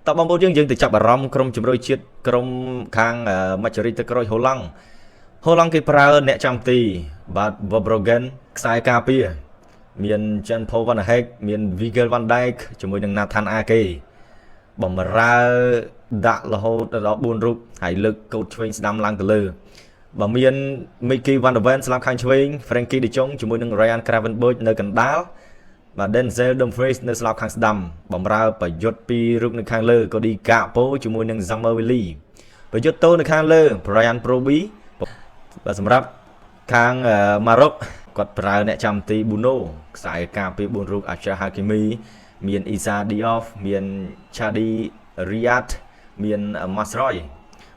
តបងប្អូនយើងទៅចាប់អារម្មណ៍ក្រុមជំរុញជាតិក្រុមខាងម៉ាជរីទឹកក្រូចហូឡង់គេប្រើអ្នកចាំទីបាទ Verbruggen ខ្សែការពារមាន Jan Paul van Hek មាន Virgil van Dijk ជាមួយនឹង Nathan Ake បំរើដាក់រហូតដល់4រូបហើយលើកកូតឆ្វេងស្ដាំឡើងទៅលើបើមាន Mickey van der Ven ស្លាប់ខាងឆ្វេង Frankie de Jong ជាមួយនឹង Ryan Gravenberch នៅកណ្ដាលបាទ Denzel Dumfries នៅស្លាប់ខាងស្ដាំបំរើប្រយុទ្ធ2រូបនៅខាងលើ Cody Gakpo ជាមួយនឹង Samuel Willy ប្រយុទ្ធតូនៅខាងលើ Brian Brobbey បាទសម្រាប់ខាង Maroc គាត់ប្រើអ្នកចាំទី Bruno ខ្សែការពារ4រូប Achraf Hakimi មាន Issa Diop មាន Chadi Riyad មាន Masroy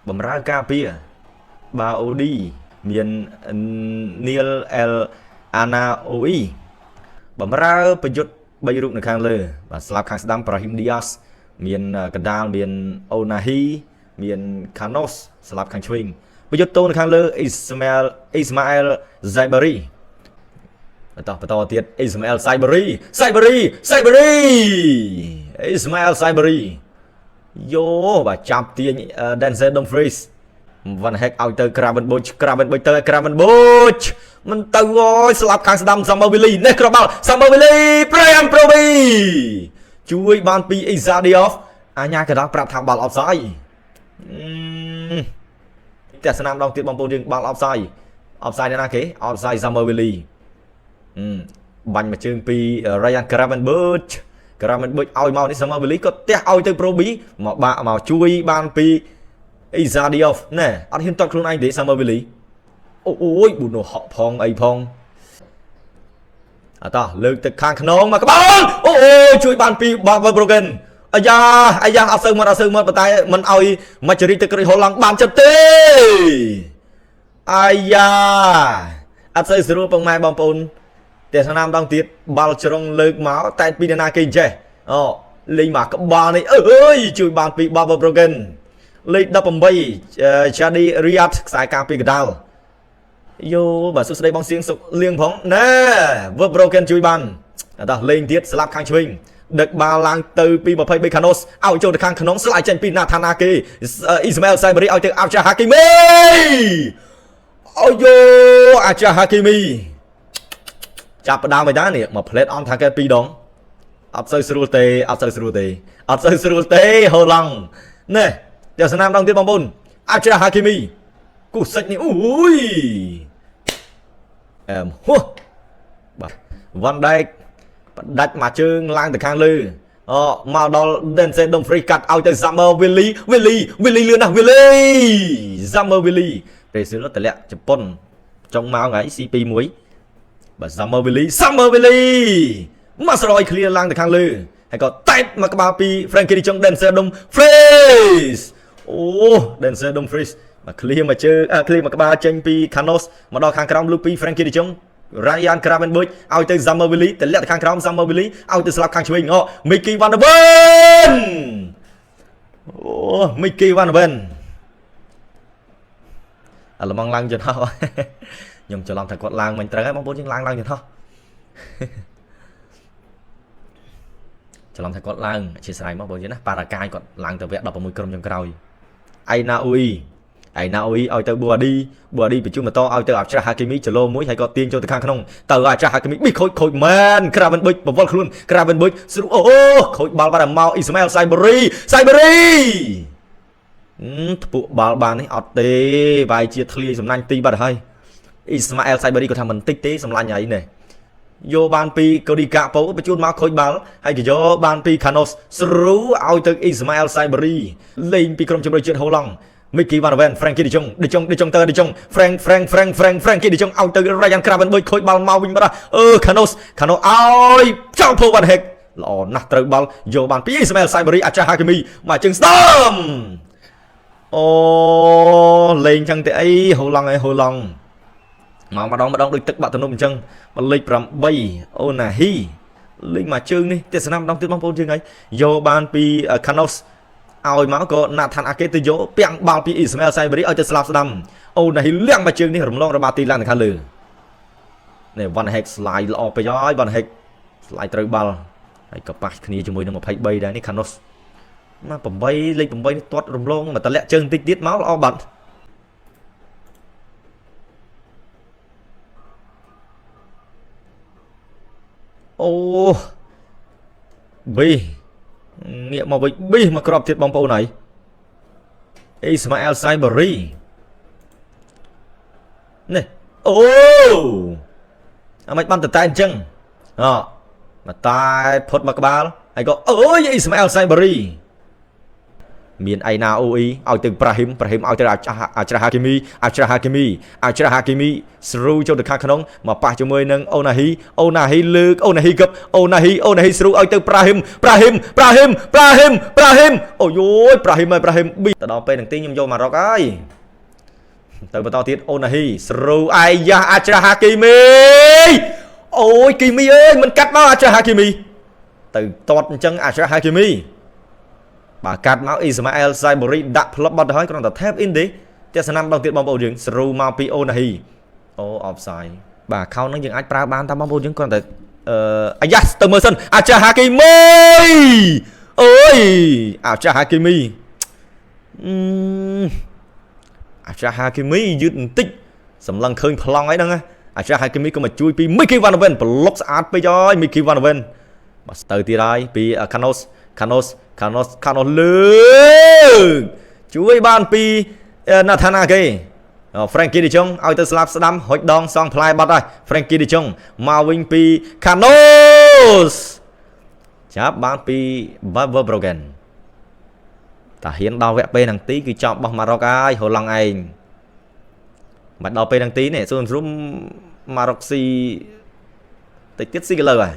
បំរើការពារ Baodi មាន Neil El Anaoui បំរើប្រយុទ្ធ3រូបនៅខាងលើបាទស្លាប់ខាងស្ដាំ Brahim Diaz មានកណ្ដាលមាន Onahi មាន Canos ស្លាប់ខាងឆ្វេងប្រយុទ្ធតូនៅខាងលើ Ismail Zaibari បន្តទៀត Ismail Zaibari Ismail Zaibari យោបាទចាប់ទាញ Denzel Dumfries Van Hek ឲ្យទៅ Gravenberch ទៅ Gravenberch មិនទៅអើយស្លាប់ខាងស្ដាំ Samuel Willy នេះគ្រាប់បាល់ Samuel Willy Brian Brobbey ជួយបានពី Issa Diop អាញាកណ្ដាលប្រាប់ថាបាល់ offside តែស្នាមដងទៀតបងប្អូនយើងបាល់ offside ណាគេ offside Samuel Willy បាញ់មួយជើងពី Ryan Gravenberch ឲ្យមកនេះ Samuel Willy ក៏ទះឲ្យទៅ Brobbey មកជួយបានពី Issa Diop ណែអត់ហ៊ានតត់ខ្លួនឯងទេ Samuel Willy អូយ Bruno ហក់ផងអីផងអត់តោះលើកទឹកខាងខ្នងមកក្បាលអូជួយបានពី Verbruggen អាយ៉ាអត់សូវមកប៉ុន្តែមិនឲ្យម៉ាជរីទឹកក្រីហូឡង់បានចិត្តទេអាយ៉ាអត់សូវស្រួលផងម៉ែបងប្អូនតែស្នាមដងទៀតបាល់ជ្រុងលើកមកតែពីណាគេចេះលេងមកក្បាលនេះអើយជួយបានពី Verbruggen លេខ18 Chadi Riyad ខ្សែការពារកណ្ដាលយោបាទសួស្ដីបងសៀងសុកលៀងផងណែ Verbruggen ជួយបានតោះលេងទៀតស្លាប់ខាងឆ្វេងដឹកបាល់ឡើងទៅពី23 Canos ឲ្យចូលទៅខាងក្នុងស្លាយចេញពី Nathan Ake Ismail Zaibari ឲ្យទៅ Achraf Hakimi អូយោ Achraf Hakimi ចាប់ផ្ដើមមិនដែរនេះមកផ្លេតអនថាគេ2ដងអត់សូវស្រួលទេហូឡង់ណែតែស្នាមដងទៀតបងប្អូន Achraf Hakimi គូសិចនេះអូយបាទ Van Dijk បដាច់មកជើងឡើងទៅខាងលើមកដល់ Denzel Dumfries កាត់ឲ្យទៅ Samuel Willy លឿនណាស់ Samuel Willy ពេលសិលតម្លាក់ជប៉ុនចុងមកថ្ងៃ C21 បាទ Samuel Willy មកស្រោយ clear ឡើងទៅខាងលើហើយក៏តែបមកក្បាលពី Frankie de Jong Denzel Dumfries អូ Denzel Dumfries មក clear មកជើងclear មកក្បាលចេញពី Canos មកដល់ខាងក្រោមលុបពី Frankie de Jong Ryan Gravenberch ឲ្យទៅ Samuel Willy តម្លាក់ទៅខាងក្រោម Samuel Willy ឲ្យទៅស្លាប់ខាងឆ្វេងMickey van der Ven អូ Mickey van der Ven អាឡម៉ង់ឡើងយន្តហោះខ្ញុំច្រឡំថាគាត់ឡើងមិនត្រូវហើយបងប្អូនយើងឡើងយន្តហោះច្រឡំថាគាត់ឡើងអធិស្ឋានមកបងប្អូនណាបារ៉ាកាយគាត់ឡើងទៅវគ្គ16ក្រុមចុងក្រោយអៃណាអ៊ូអីឲ្យទៅ Buadi បញ្ជូនបន្តឲ្យទៅ Achraf Hakimi ចលោមួយហើយក៏ទាញចូលទៅខាងក្នុងទៅ Achraf Hakimi ប៊ីខូចមែន Gravenberch បវល់ខ្លួន Gravenberch ស្រួលខូចបាល់បាត់មក Ismail Zaibari ថ្ពុកបាល់បាននេះអត់ទេវាយជាធ្លាយសំណាញ់ទីបាត់ហើយ Ismail Zaibari គាត់ថាមិនតិចទេសម្លាញ់ហើយនេះយកបានពី Cody Gakpo បញ្ជូនមកខូចបាល់ហើយក៏យកបានពី Canos ស្រួលឲ្យទៅ Ismail Zaibari លេងពីក្រុមជំរុញជាតិហូឡង់ Mickey van der Ven Frankie de Jong Frankie de Jong ឲ្យទៅ Ryan Gravenberch ខូចបាល់មកវិញបាត់Canos ឲ្យចង់ Van Hek ល្អណាស់ត្រូវបាល់យកបានពី Ismail Zaibari Achraf Hakimi មកជើងស្ដាំអូលេងចឹងទៅអីហូឡង់មកម្ដងដូចទឹកបាក់ទំនប់អញ្ចឹងបលេខ8 Onahi លេងមកជើងនេះទេសនាម្ដងទៀតបងប្អូនយើងហើយយកបានពី Canos ឲ្យមកក៏ Nathan Ake ទៅយកពាំងបាល់ពី Ismail Zaibari ឲ្យទៅស្លាប់ស្ដាំOnahi លាក់មកជើងនេះរំលងរបស់ទីឡើងទៅខាងលើនេះ Van Hek ស្លាយល្អពេកហើយ Van Hek ស្លាយត្រូវបាល់ហើយក៏ប៉ះគ្នាជាមួយនឹង23ដែរនេះ Canos mà bẩm bay lên bẩm bay toát rồng lông mà ta lẹ chân tích tiết máu là o bật ô bi nghĩa mà bi mà crop thiệt bóng bầu này Ismail Saibari này ô mày bắn từ tay chân mà tay phốt mà các ba ai có ôi Ismail Saibari miền ai nào ôi ao từ Brahim ao từ Achraf Hakimi Sru cho được khang khong mà pa cho mười nâng Onahi lư Onahi Sru ao từ Brahim ôi ôi Brahim bị tao pe đằng tin nhung vô mà róc ai từ bắt đầu tiết Onahi Sru ai ya Achraf Hakimi ôi Kimi ơi mình cắt nó Achraf Hakimi từ toát chân Achraf Hakimi bà cắt máu Ismail Saibari đặt flop bật hỏi còn thép in đi tiếc sẽ năm đầu tiên bóng bầu dưỡng Sru Mapi Onahi offside bà khâu nó dừng ách pra ban ta bóng bầu dưỡng còn Ayas Thompson Achraf Hakimi ôi Achraf Hakimi Achraf Hakimi dứt tích sầm lăng khơi plong ấy đang Achraf Hakimi có mà chui pi Mickey Van Ven block sát bây giờ Mickey Van Ven mà từ từ đây pi Canos lương chuối ban pi Nathanake Frankie de Jong ao từ slap slam hội đong song fly bắt rồi Frankie de Jong Marvin pi Canos chắp ban pi Brogan ta hiện đau vẽ pe đằng tí cứ chọn bóng Maroc ai hồ lăng anh mà đau pe đằng tí này xuống giúp Maroc si tiết si cái lời rồi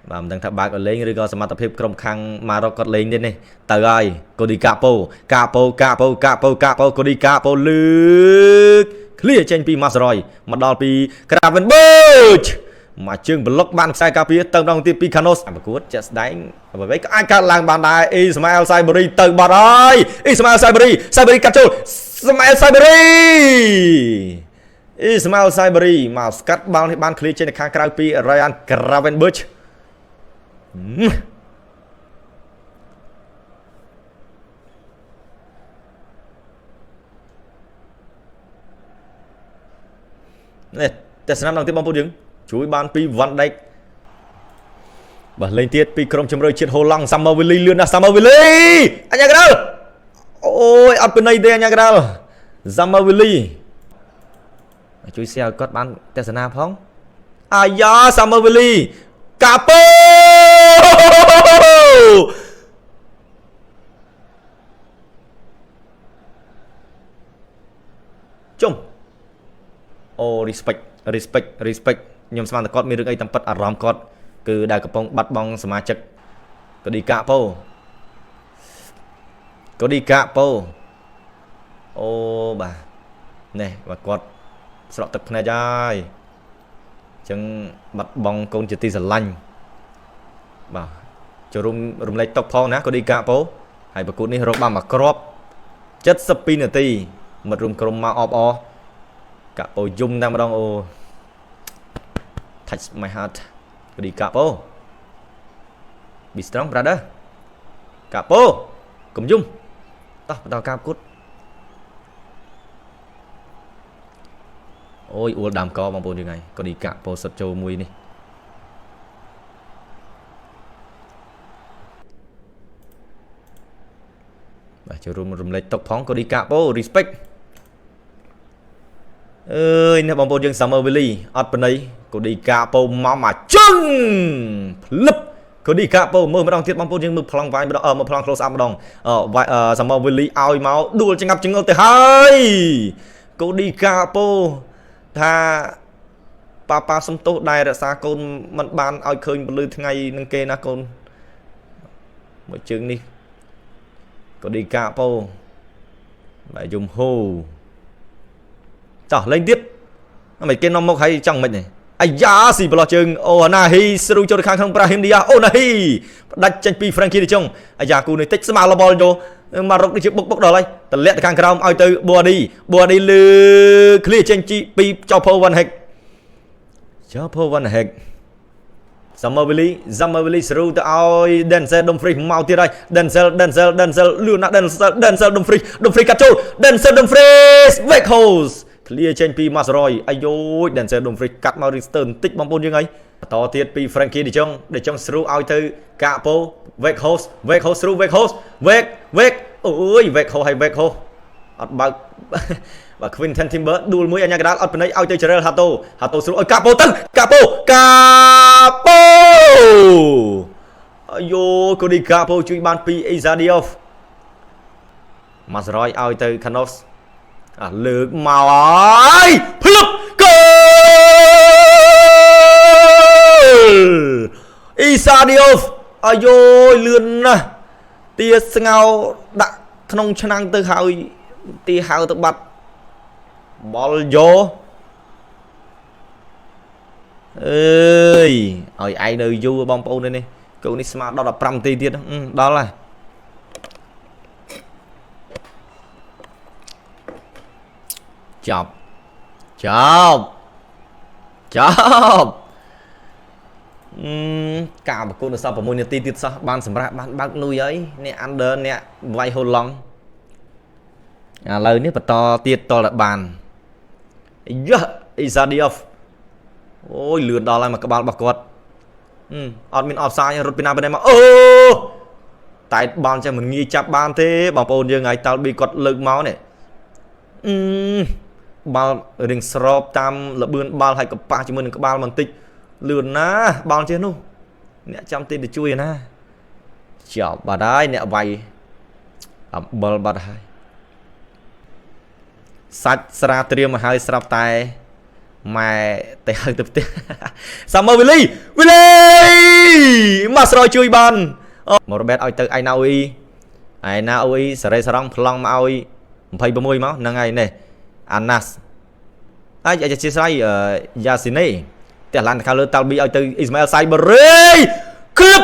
và mình đang thắp bạc ở lên rồi có sắm tập hiệp cầm khang Maroc có lên đến này từ ai cô đi capo cô đi capo lư clear trên pi Masroy mà đo pi Gravenberch mà chương block ban sai capi tầng đồng tiếp pi Canos mà cút just đánh bởi vậy ai cả làng bàn đài Ismail Saibari từ bờ ơi Ismail Saibari cắt trâu Ismail Saibari mà cắt bao ban clear trên khang Krapi Ryan Gravenberch này tại sao năm đầu tiên bóng bầu dưỡng chuối ban pi Van Dijk và lên tiết pi Krom chấm rơi chiết hồ lăng Samuel lươn ra Samuel anh nhà cái đâu ôi ở bên đây đây anh nhà cái đâu Samuel chuối xe cất ban tại sao nào không ai da Samuel Capo chung respect nhưng mà cốt mi được ai tầm bật ở rom cốt cứ đại cặp bóng bắt bóng sma chật có đi Capo ô bà này và cốt sợ tập này chơi chân mặt bóng con chỉ ti lanh bảo cho rung lấy tóc phong ná có đi Capo hay bà cút ní rô ba mà crop chất spinity mật rung chrome ma off Capo dung đang đong ô touch my heart có đi Capo be strong brother Capo cùng dung tao cao cút ôi ủa đàm co bằng bồn như này có đi Capo sật châu mùi này cho rùm lấy tóc phóng có đi Capo respect ơi nè bóng bồn dương Samuel ở bên đây có đi Capo máu mà chưng lấp có đi Capo mơ mà đong thiết bóng bồn dương mực phong vai mà một phong close up mà đong vai Samuel ao máu đuôi chân ngập chân ở từ hai có đi Capo tha papa sum tốt đài đã xa con mình ban ao khơi một lư ngày nâng kê na con một chừng đi có đi Capo lại dùng hô chào lên tiếp mày kêu nó mốc hay trong mình này ai giá gì bỏ chừng Onahi Sru cho được khang không Brahim đi Onahi đặt chân pi Frankie đi trong ai giá cú này tích mà là ball vô mà rốc đi chụp bốc đó đây tận lẹ khang Krom ai từ body lư clear chân chi pi cho Paul Van Hek Summerville ស្រូទៅឲ្យ Denzel Dumfries មកទៀតហើយ Denzel លឿនណាស់ Denzel Dumfries កាត់ចូល Denzel Dumfries Weghorst ឃ្លាចេញពី Masroy អាយយ Denzel Dumfries កាត់មក Richter បន្តិចបងប្អូនយើងហើយបន្តទៀតពី Frankie De Jong ស្រូឲ្យទៅ Capo Weghorst ស្រូ Weghorst អូយ Weghorst ហើយ Weghorst អត់បើកបាទ Quinton Timber ដួលមួយអញ្ញាកដាលអត់ប្រណីឲ្យទៅ Jarell Hato ស្រួលឲ្យ Capo ទៅ Capo អាយូកូឌី Capo ជួយបានពី Issa Diop Masroy ឲ្យទៅ Canos លើកមកហើយភ្លឹបគោល Issa Diop អាយូលឿនណាស់ទាស្ងោដាក់ក្នុងឆ្នាំងទៅហើយទាហៅទៅបាត់បលយោអើយឲ្យឯងនៅយូរបងប្អូននេះកូននេះស្មើដល់15នាទីទៀតដល់ហើយចប់ការប្រកួតនៅសល់6នាទីទៀតសោះបានសម្រាប់បានបើកលុយហើយអ្នក under អ្នកវាយហូឡង់ឥឡូវនេះបន្តទៀតតលបានយ៉ា Issa Diop អូយលឿនដល់ហើយមកក្បាលរបស់គាត់អត់មាន offside រត់ពីណាពីណីមកអូតែបាល់ចឹងមិនងាយចាប់បានទេបងប្អូនយើងហើយតាល់ប៊ីគាត់លើកមកនេះបាល់រៀងស្របតាមលបឿនបាល់ហើយកប៉ះជាមួយនឹងក្បាលបន្តិចលឿនណាបាល់ចេះនោះអ្នកចាំទីទៅជួយណាចប់បាត់ហើយអ្នកវាយអំបិលបាត់ហើយសាច់ស្រាត្រៀមមកហើយស្រាប់តែម៉ែទៅហៅទៅផ្ទះ Summerville Masroy ជួយបានមករ៉ូបេតឲ្យទៅ Ainaoui សេរីសារ៉ង់ប្លង់មកឲ្យ26មកហ្នឹងហើយនេះ Anas ហើយជាស្រ័យ Yacine តែឡានខាងលើតាល់ប៊ីឲ្យទៅ Ismail Saibari គ្លឹប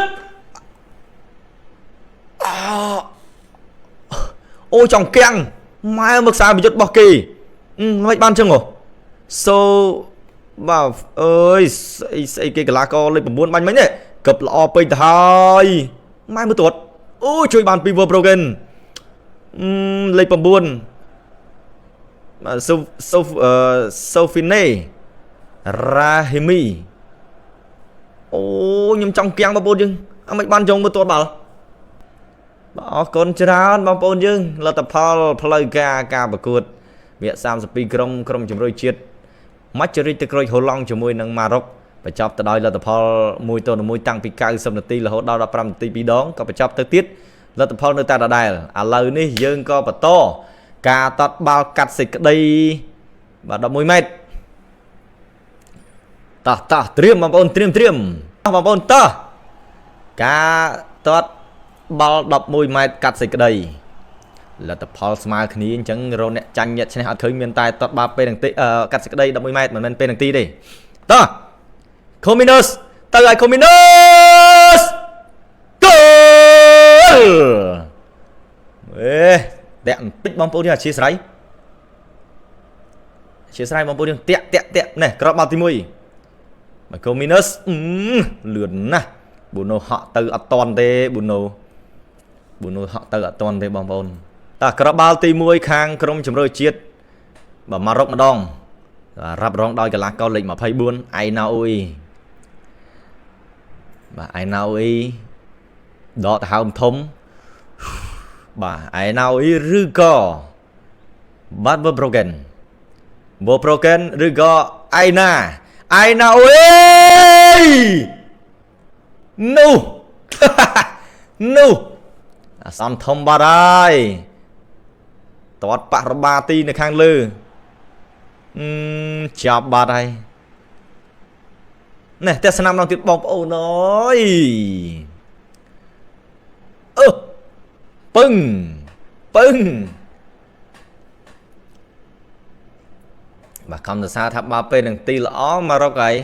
អូចង់គាំងម៉ែមកសារប្រយុទ្ធរបស់គេមិនបានចឹងហ៎ so បាទអើយស្អីគេកីឡាករលេខ9បាញ់មិញនេះកឹបល្អពេកទៅហើយម៉ែមើលទាត់អូជួយបានពី Verbruggen លេខ9Sofine Rahimi អូខ្ញុំចង់គាំងបងប្អូនយើងអត់មិនបានចង់មើលទាត់បាល់អរគុណច្រើនបងប្អូនយើងលទ្ធផលផ្លូវការប្រកួតវា32ក្រុមជំរុញជាតិម៉ាច់ចរិតទឹកក្រូចហូឡង់ជាមួយនឹងម៉ារ៉ុកបញ្ចប់ទៅដោយលទ្ធផល1-1តាំងពី90នាទីរហូតដល់15នាទី2ដងក៏បញ្ចប់ទៅទៀតលទ្ធផលនៅតែដដែលឥឡូវនេះយើងក៏បន្តការតត់បាល់កាត់សេចក្តីបាទ11ម៉ែត្រតោះត្រៀមបងប្អូនត្រៀមបងប្អូនតោះការតត់បាល់11ម៉ែត្រកាត់សេចក្តីលទ្ធផលស្មើគ្នាអញ្ចឹងរកអ្នកចាញ់អ្នកឈ្នះអត់ឃើញមានតែតត់បាល់ពេលនឹងទីកាត់សេចក្តី11ម៉ែត្រមិនមែនពេលនឹងទីទេតោះ Cominus ទៅឲ្យ Cominus គោលតាក់បន្តិចបងប្អូនយើងអធិស្ឋានបងប្អូនយើងតាក់នេះក្របបាល់ទី1 Cominus លឿនណាស់ Bruno ហក់ទៅអត់តន់ទេ Bruno ហក់ទៅអត់តន់ទេបងប្អូនតើក្របបាល់ទី1ខាងក្រុមជម្រើសជាតិបាទម៉ារ៉ុកម្ដងរ៉ាប់រងដោយកីឡាករលេខ24 Ainaoui បាទ Ainaoui ដកដង្ហើមធំបាទ Ainaoui ឬក៏បាទ Verbruggen ឬក៏ Ainaoui នោះអាសំធំបាត់ហើយតតប៉ះរបាទីនៅខាងលើចាប់បាត់ហើយនេះតែស្នាមដល់ទៀតបងប្អូនអើយពឹងបាទខំសរសើរថាបាល់ពេលនឹងទីល្អមករកហើយ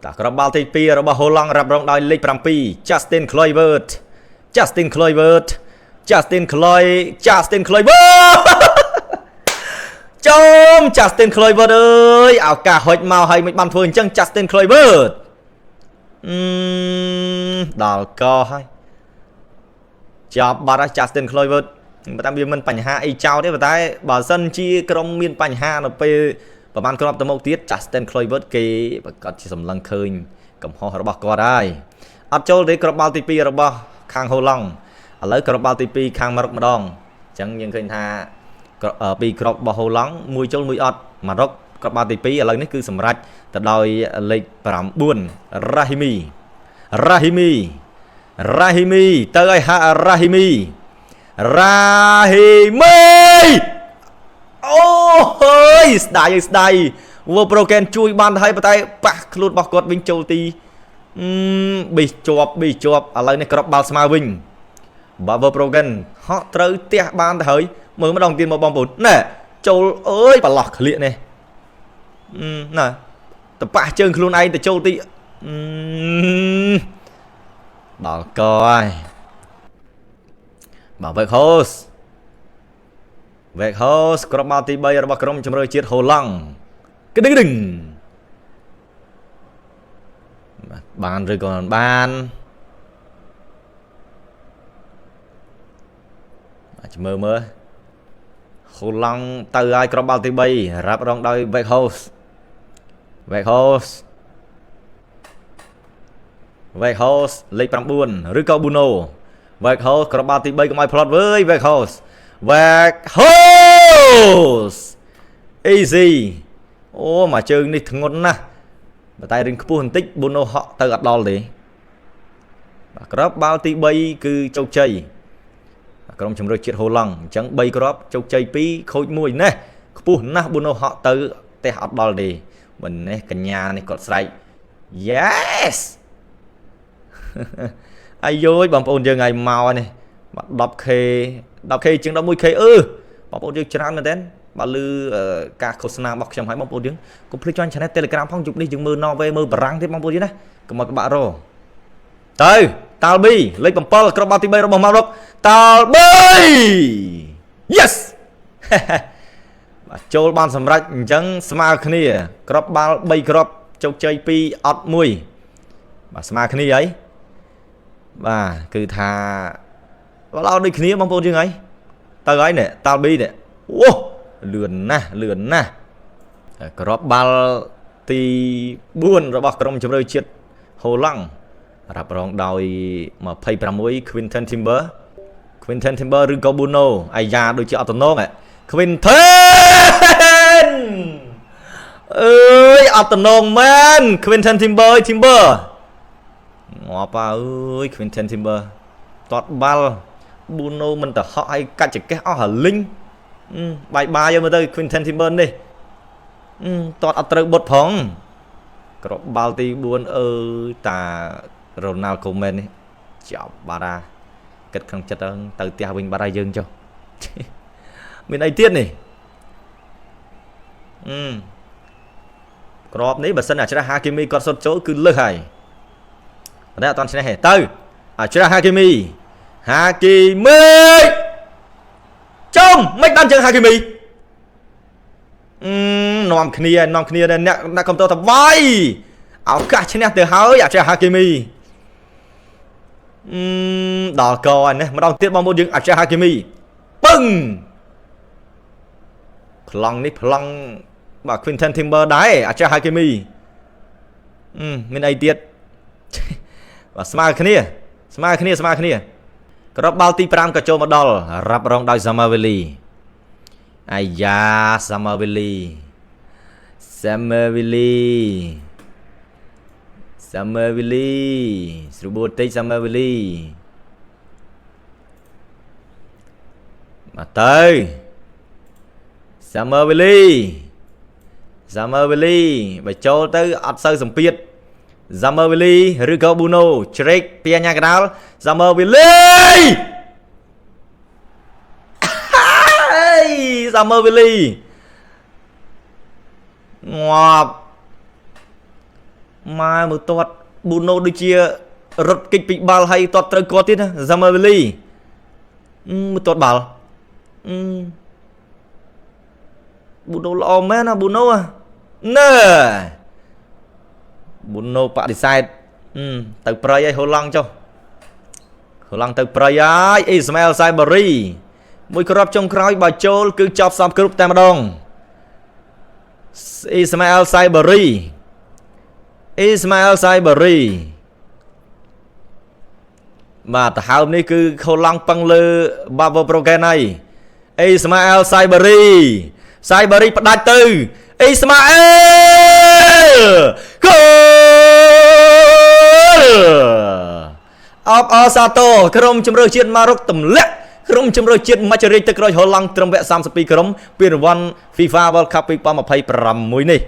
តាក្របបាល់ទី2របស់ហូឡង់រ៉ាប់រងដោយលេខ7 Justin Kluivert ចូល Justin Kluivert អើយឱកាសហុចមកហើយមិនបានធ្វើអញ្ចឹង Justin Kluivert ដល់កហើយចាប់បាត់ហើយ Justin Kluivert តែវាមិនបញ្ហាអីចោលទេប៉ុន្តែបើសិនជាក្រុមមានបញ្ហានៅពេលប្រហែលគ្រាប់ទៅមុខទៀត Justin Kluivert គេប្រកាសជាសម្លឹងឃើញកំហុសរបស់គាត់ហើយអត់ចូលទេគ្រាប់បាល់ទី2របស់ខាងហូឡង់ឥឡូវគ្រាប់បាល់ទី2ខាងម៉ារុកម្ដងអញ្ចឹងយើងឃើញថាពីគ្រាប់របស់ហូឡង់មួយចូលមួយអត់ម៉ារុកគ្រាប់បាល់ទី2ឥឡូវនេះគឺសម្រេចទៅដោយលេខ9 Rahimi ទៅឲ្យហារ៉ាហ៊ីមីអូហើយស្ដាយវ៉ូប្រូកែនជួយបានហើយប៉ុន្តែប៉ះខ្លួនរបស់គាត់វិញចូលទីប៊ីជាប់ឥឡូវនេះគ្រាប់បាល់ស្មើវិញបាទវ៉ូប្រូកែនហក់ត្រូវទះបានទៅហើយមើលម្ដងទៀតមកបងប្អូនណែចូលអើយប្រឡោះក្លៀកនេះណាទៅប៉ះជើងខ្លួនឯងទៅចូលទីដល់កហើយបាទវេកហូសគ្រាប់បាល់ទី3របស់ក្រុមជម្រើសជាតិហូឡង់ក្ដឹងបានឬក៏មិនបានអាចមើលហូឡង់ទៅឲ្យគ្រាប់បាល់ទី3រ៉ាប់រងដោយវេកហូសលេខ9ឬក៏ប៊ូណូវេកហូសគ្រាប់បាល់ទី3កុំឲ្យផ្លត់វើយវេកហូស easy អូមកជើងនេះធ្ងន់ណាស់តែតែរៀងខ្ពស់បន្តិចប៊ូណូហក់ទៅអត់ដល់ទេបាទគ្រាប់បាល់ទី3គឺជោគជ័យក្រុមជម្រើសជាតិហូឡង់អញ្ចឹង3គ្រាប់ជោគជ័យ2ខូច1ណាខ្ពស់ណាស់ប៊ូណូហក់ទៅផ្ទះអត់ដល់ទេមិននេះកញ្ញានេះគាត់ស្រែក yes អាយយបងប្អូនយើងឲ្យមកនេះបាទ 10k ជាង 11k បងប្អូនយើងច្រើនមែនទេបើលឺការឃោសនារបស់ខ្ញុំឲ្យបងប្អូនយើងកុំភ្លេច join channel Telegram ផងយប់នេះយើងមើល Norway មើលបារាំងទេបងប្អូនយើងណាកុំឲ្យពិបាករទៅតាល់ប៊ីលេខ7គ្រាប់បាល់ទី3របស់ម៉ារុកតាល់ប៊ី yes បាទចូលបានសម្រេចអញ្ចឹងស្មើគ្នាគ្រាប់បាល់3គ្រាប់ជោគជ័យ2អត់1បាទស្មើគ្នាហើយបាទគឺថាបាល់ដូចគ្នាបងប្អូនយើងហើយទៅហើយនេះតាល់ប៊ីនេះអូលឿនណាស់គ្រាប់បាល់ទី4របស់ក្រុមជម្រើសជាតិហូឡង់រ៉ាប់រងដោយ26 Quinten Timber ឬក៏ Bruno អាយ៉ាដូចជាអត់តំណងQuinten អើយអត់តំណងមែន Quinten Timber ងាប់អើយ Quinten Timber តតបាល់ Bruno មិនទៅហក់ឲ្យកាច់ចកេះអស់រលីងបាយយកមើលទៅ Quinten Timber នេះតតអត់ត្រូវបុតផងគ្រាប់បាល់ទី4តា Ronald Koeman នេះចាប់បាត់គិតក្នុងចិត្តទៅផ្ទះវិញបាត់ហើយយើងចុះមានអីទៀតនេះក្របនេះបើសិនអាច្រាស់ហាគីមីគាត់សុតចូលគឺលើសហើយប៉ុន្តែអត់តាន់ឈ្នះទេទៅអាច្រាស់ហាគីមីចុំមិនបានជើងហាគីមីនាំគ្នាអ្នកកំតទៅវាយឱកាសឈ្នះទៅហើយអាច្រាស់ហាគីមីដល់កហើយនេះម្ដងទៀតបងប្អូនយើងអាច្រាស់ហាគីមីពឹងប្លង់នេះប្លង់បាទ Quinten Timber ដែរអាច្រាស់ហាគីមីមានអីទៀតបាទស្មើគ្នាគ្រាប់បាល់ទី5ក៏ចូលមកដល់រ៉ាប់រងដោយ Samavelli អាយ៉ា Samavelli ស្រួលបន្តិច Samavelli មកទៅ Samavelli បើចូលទៅអត់សូវសម្ពាធ Samavelli ឬក៏ Bruno ជ្រែកពីអញ្ញាកដាល Samavelli ងាប់ម៉ែមើលទាត់ Bruno ដូចជារត់គេចពីបាល់ហើយទាត់ត្រូវគាត់ទៀតណា Samavelli មើលទាត់បាល់Bruno ល្អមែនណា Bruno ណែ Bruno បដិសេធ ទៅប្រៃឲ្យហូឡង់ចុះហូឡង់ទៅប្រៃហើយអ៊ីស្ម៉ាអែលសៃបារីមួយគ្រាប់ចុងក្រោយបើចូលគឺចប់សពគ្រប់តែម្ដងអ៊ីស្ម៉ាអែលសៃបារីបាទទៅហើមនេះគឺហូឡង់ប៉ឹងលើបាវ៉ូប្រូហ្គេនហើយអ៊ីស្ម៉ាអែលសៃបារីផ្ដាច់ទៅអ៊ីស្ម៉ាអែលគោលអបអសាតូក្រុមជម្រើសជាតិម៉ារុកទម្លាក់ក្រុមជម្រើសជាតិមជ្ឈរាជទឹកក្រូចហូឡង់ត្រឹមវគ្គ32ក្រុមពីរង្វាន់ FIFA World Cup 2026នេះ